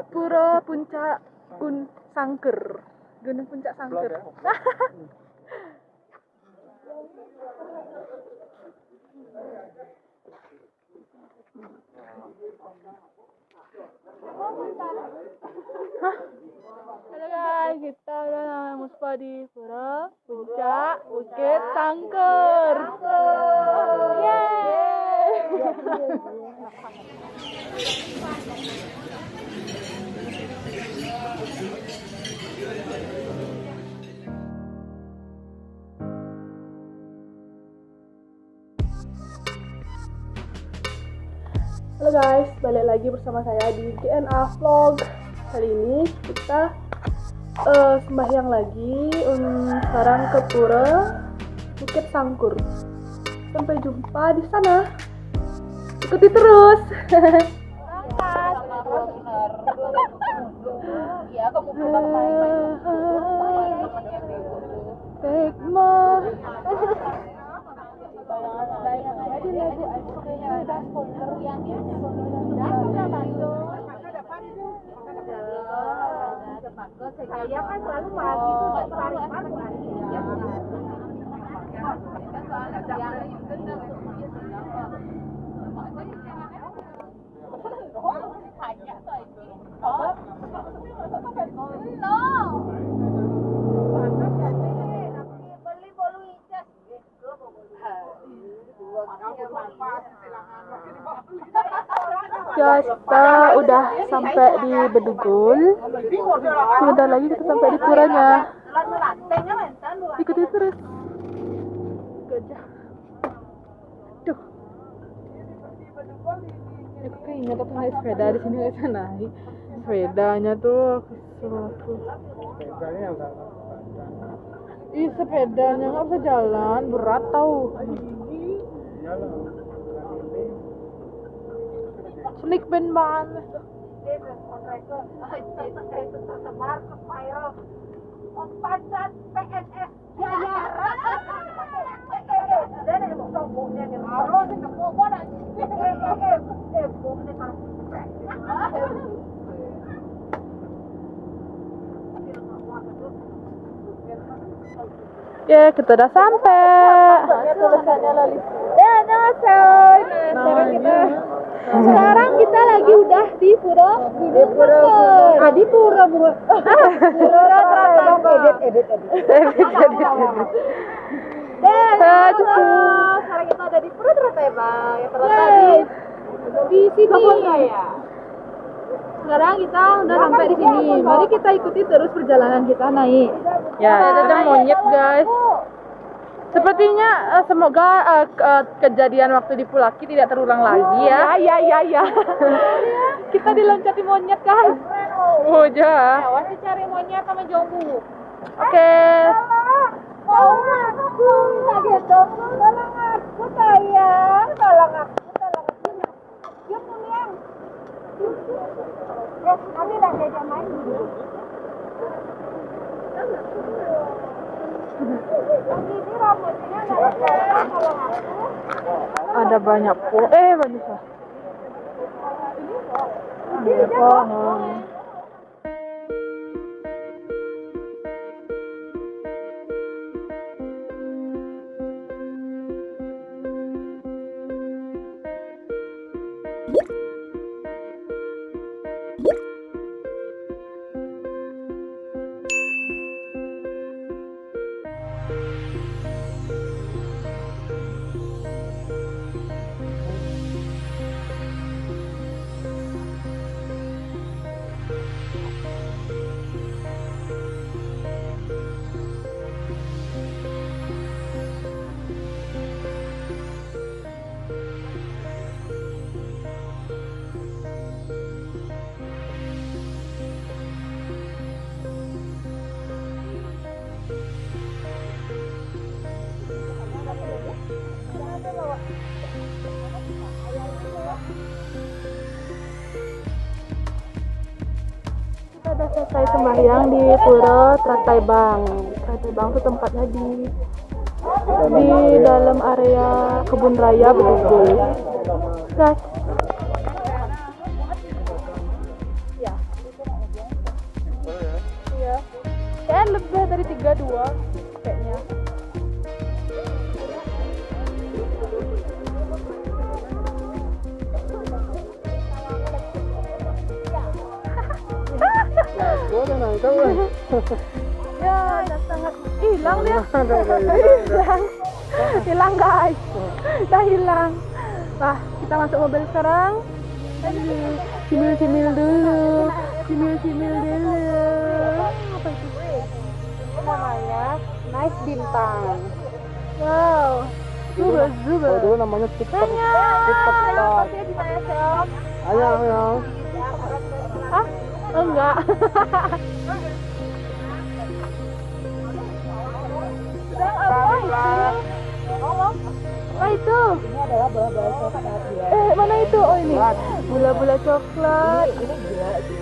Pura Puncak Sangkur. Gunung Puncak Sangkur. Halo guys, kita udah muspa di Pura Puncak Bukit Sangkur. Halo guys, balik lagi bersama saya di DNA Vlog. Kali ini kita sembahyang lagi sekarang ke Pura Bukit Sangkur. Sampai jumpa di sana. Ikuti terus. Saya kan selalu pagi itu tarik Ya, kita udah sampai di Bedugul. Sebentar lagi kita sampai di puranya. Ikuti terus. Gajah. Duh. Aku keinget aku naik sepeda di sini nggak bisa naik. Sepedanya tuh sepedanya nggak bisa jalan, berat tau. Sneak band banget. Ya, kita udah sampai. Tulisannya Lali. Ya, sekarang kita lagi udah di Pura Sangkur. Di Pura edit. Sekarang kita ada di Pura Tratebang yang terletak di sini. Sekarang kita udah sampai di sini. Mari kita ikuti terus perjalanan kita naik. Ya, ada monyet guys. Sepertinya semoga kejadian waktu di Pulaki tidak terulang lagi ya. Ya. Kita diloncati monyet guys. Oh ja. Awas cari monyet sama jombu. Oke. Tolong aku sayang. Tolong aku. Yuk pulang. Kami udah diajak main. Ada banyak pohon. Banyak pohon. Kita udah selesai sembahyang di Pura Tratebang. Tratebang itu tempatnya di dalam area kebun raya Bedugul. Guys. Ya. kan lebih dari 32 kayaknya. Ya, sangat hilang dia. Hilang guys. Udah hilang. Nah, kita masuk mobil sekarang. Cimil-cimil dulu. Cimil-cimil dulu. Apa itu? Itu namanya nice bintang. Wow. Zuber. Oh, dulu namanya TikTok. TikTok. Ayo. Hah? Enggak. Apa itu? Ini adalah bola-bola coklat ya. Mana itu? Oh ini. Bola-bola coklat. Ini gila sih.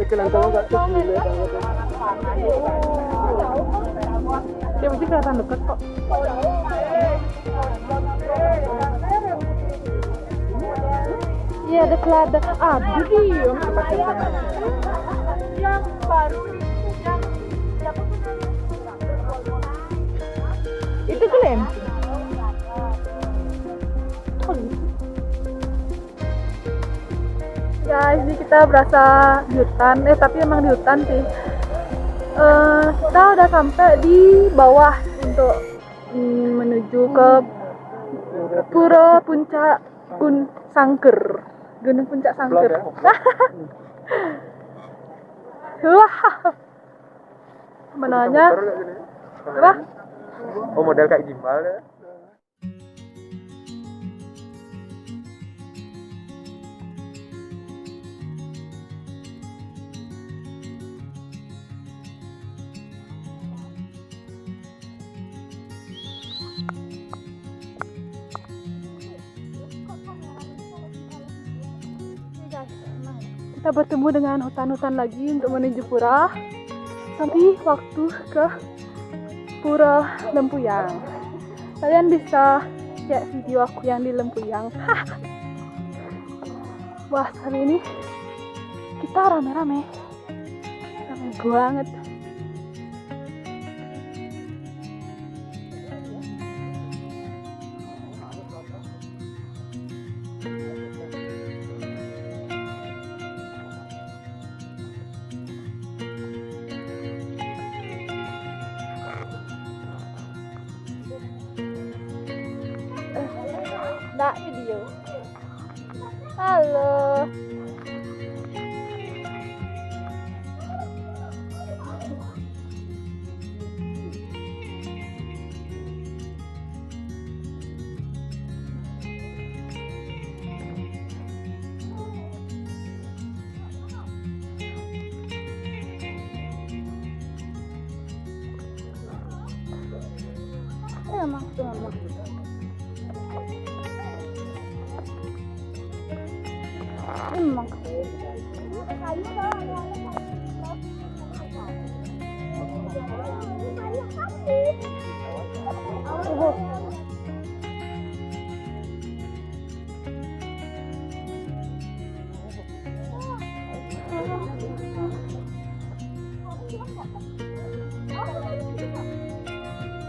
Kelihatan enggak tuh gila banget. Dia mesti kelihatan dekat kok. Iya, ada kelada. Aduh, diem. Yang baru itu klaim. Guys, ini kita berasa di hutan. Tapi emang di hutan sih. Kita udah sampai di bawah untuk menuju ke Pura Puncak Sangkur. Gunung Puncak Sangkur. Wah. Menanya. Apa? Oh, model kayak gimbal ya. Kita bertemu dengan hutan-hutan lagi untuk menuju pura. Tapi waktu ke Pura Lempuyang. Kalian bisa cek video aku yang di Lempuyang. Wah, kali ini kita rame-rame. Rame banget. Nggak video. Halo. Emang. Emang.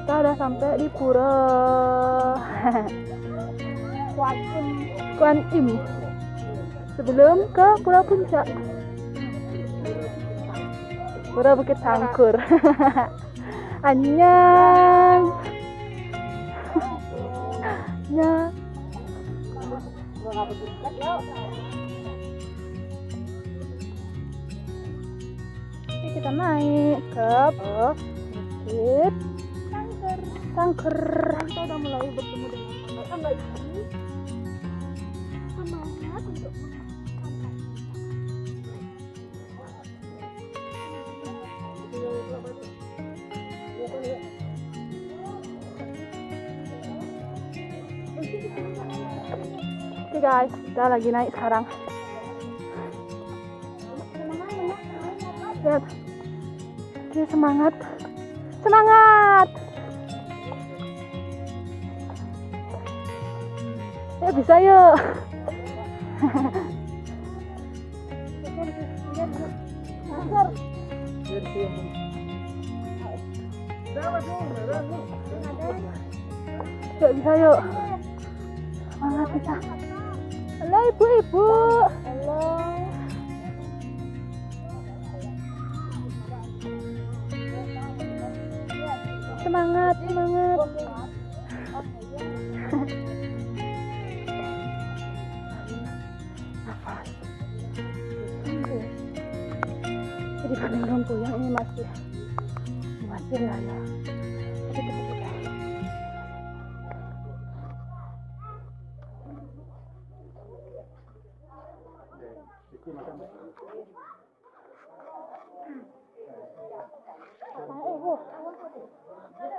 Kita udah sampai di Pura Kuan Im. Sebelum ke Pura Puncak. Pura Bukit Sangkur. Annyeong. Ya. Oke, kita naik ke Bukit Sangkur. Kita udah mulai bertemu dengan tangga ini. Semangat untuk Oke guys, kita lagi naik sekarang. Lihat. Oke, semangat. Semangat. Ya bisa yuk. Yuk bisa yuk. Semangat bisa. Halo ibu-ibu. Halo. Semangat, semangat. Jadi paling lumpuh yang ini masih lah ya. Tapi tetap ya.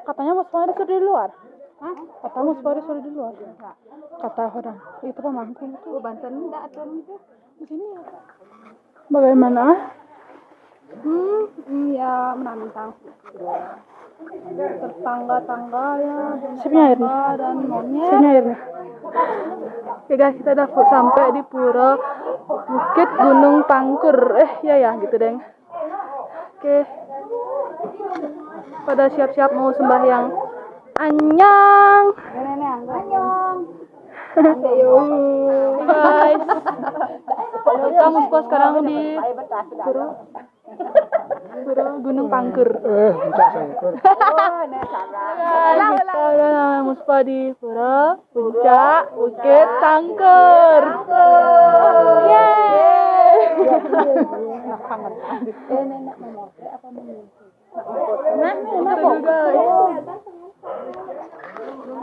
Katanya mau suara sudah di luar. Hah? Kata mau suara sudah di luar. Kata orang itu pemangku itu. Banten enggak ada itu. Di sini ya. Bagaimana? Ya menantang. Tetangga-tangga ya. Sipnya air nih. Dan monyet. Sipnya air nih. Oke guys, kita udah sampai di pura Bukit Gunung Sangkur. Ya gitu deng. Oke. Pada siap-siap mau sembahyang. Anyang. Annyeong. Guys. Kita mau sekarang di pura Gunung Sangkur. Puncak Sangkur. Kita udah muspa di pura puncak Bukit Sangkur.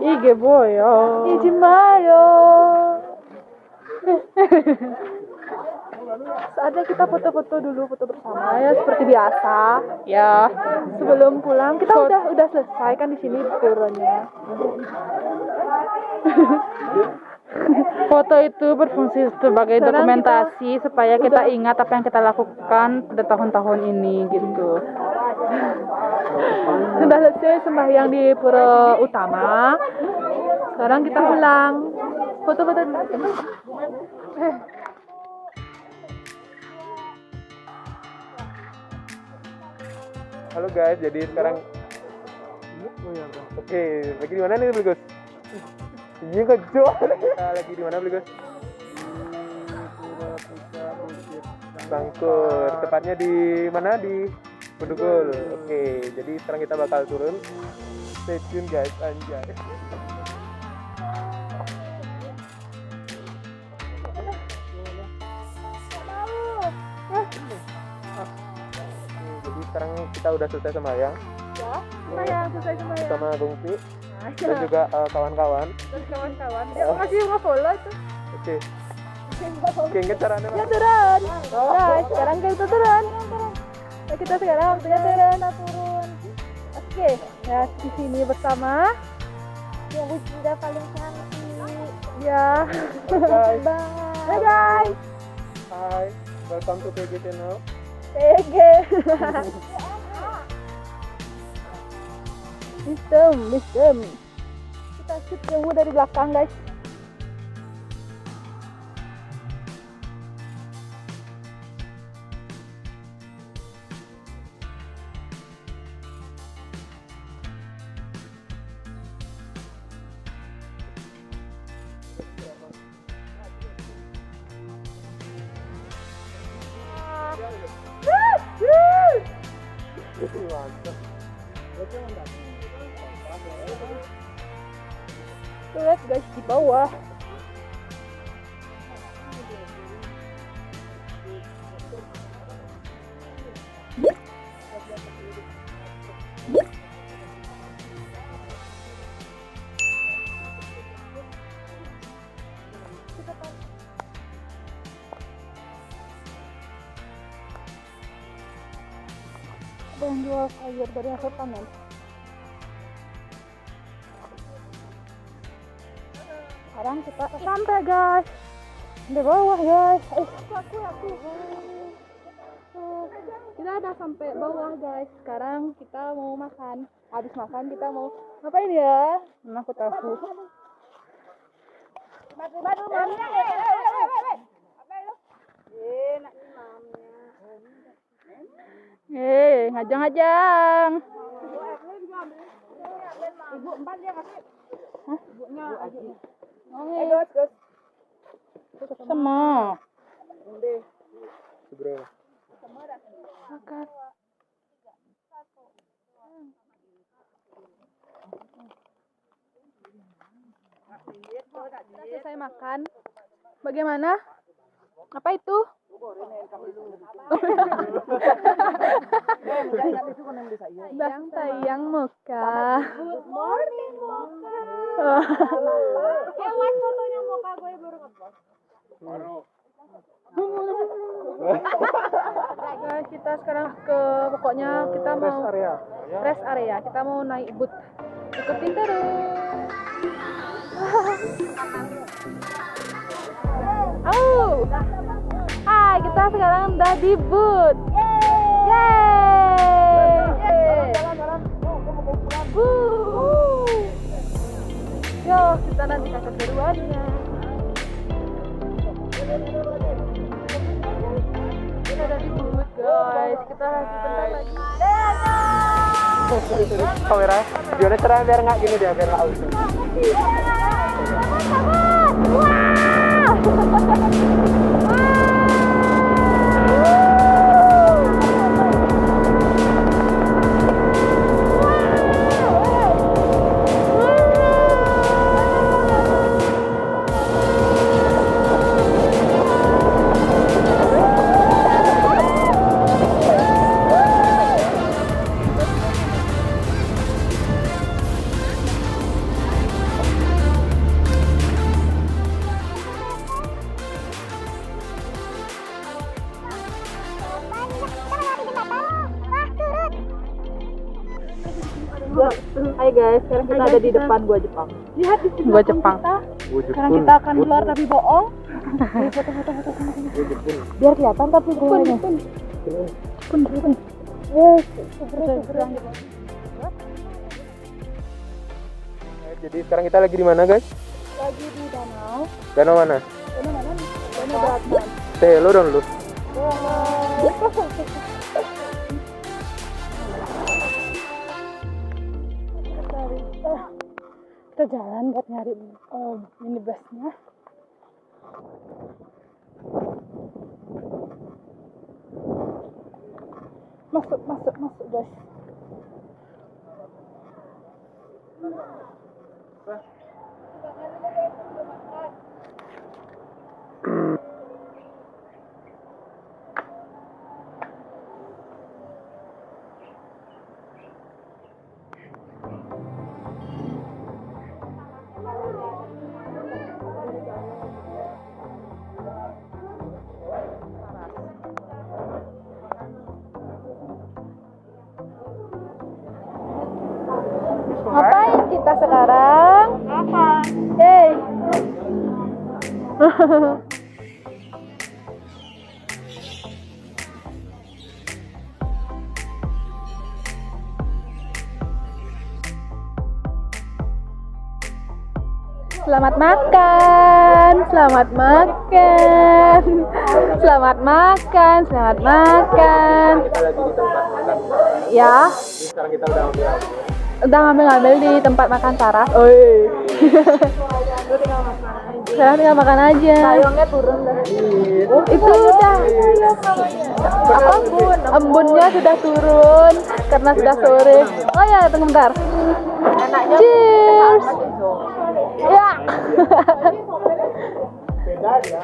Ige boyo. Ijimayo. Saatnya kita foto-foto dulu, foto bersama ya seperti biasa. Ya, sebelum pulang kita udah selesai kan di sini puranya. Foto itu berfungsi sebagai dokumentasi supaya kita ingat apa yang kita lakukan pada tahun-tahun ini gitu. Sudah selesai sembahyang di pura utama. Sekarang kita pulang. Foto-foto dulu. Halo guys, jadi sekarang oke, lagi di mana nih Gus? Iya kejo. Kita lagi di mana Gus? Sangkur, tepatnya di mana? Di Bedugul. Oke, jadi sekarang kita bakal turun. Stay tune guys, anjay. Jadi sekarang kita udah selesai sembahyang. Ya, sembahyang selesai sembahyang. Sama Bungsi dan juga kawan-kawan. Terus kawan-kawan. Ya, masih mau follow itu. Oke. Oke, nggak caranya Ya turun. Guys, sekarang kita turun. Nah, kita sekarang waktunya turun. Oke, ya di sini bersama Yang udah paling cantik. ya. guys. Bye guys. Hi, welcome to PG channel. PG. Sistem. Kita shoot kamu dari belakang guys. Lihat guys di bawah. Ada yang jual sayur dari hasil panen. Sekarang kita sampai guys di bawah guys. Aku. Kita udah sampai bawah guys. Sekarang kita mau makan. Habis makan kita mau ngapain ya? Aku tahu. Ngajang-ngajang. Ibu 4 dia kasih. Hah? Ibunya Aji. Oke. Sama. Seberapa? Makan. Kita selesai makan. Bagaimana? Apa itu? Tayang muka. Good morning, Moka. Live fotonya Moka gue baru ngepost. Guys, kita sekarang ke pokoknya kita mau rest area. Kita mau naik boot. Ikutin terus. Oh. Hai, kita sekarang udah di boot. Yeay. Jalan-jalan. Yo, kita nanti kakak keduanya. Kita udah di boot, guys. Kita sebentar lagi. Kamera, videonya cerah biar nggak gini deh, biar nggak aus. Hai guys, sekarang kita ada di depan gua Jepang. Lihat di sini. Gua Jepang. Sekarang kita akan keluar tapi bohong. Foto-foto. Biar kelihatan tapi gue pun. Yes, super. Jadi sekarang kita lagi di mana, guys? Lagi di danau. Danau mana? Danau mana nih? Danau Bratman. Hello dong lu. Kita jalan buat nyari minibusnya. Masuk guys. Ngapain kita sekarang? Apa? Hey. Selamat makan. Selamat makan. Selamat makan. Selamat makan. Kita lagi di tempat makan. Ya, Jadi sekarang kita udah ngambil di tempat makan Sarah. Oi. Sekarang tinggal makan aja. Sayangnya turun dah. Itu udah. Apa? Embunnya sudah turun karena sudah sore. Oh ya, tunggu bentar. Cheers. Ya. beda dia.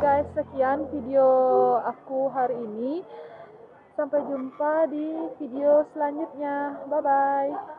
guys, sekian video aku hari ini. Sampai jumpa di video selanjutnya. Bye bye.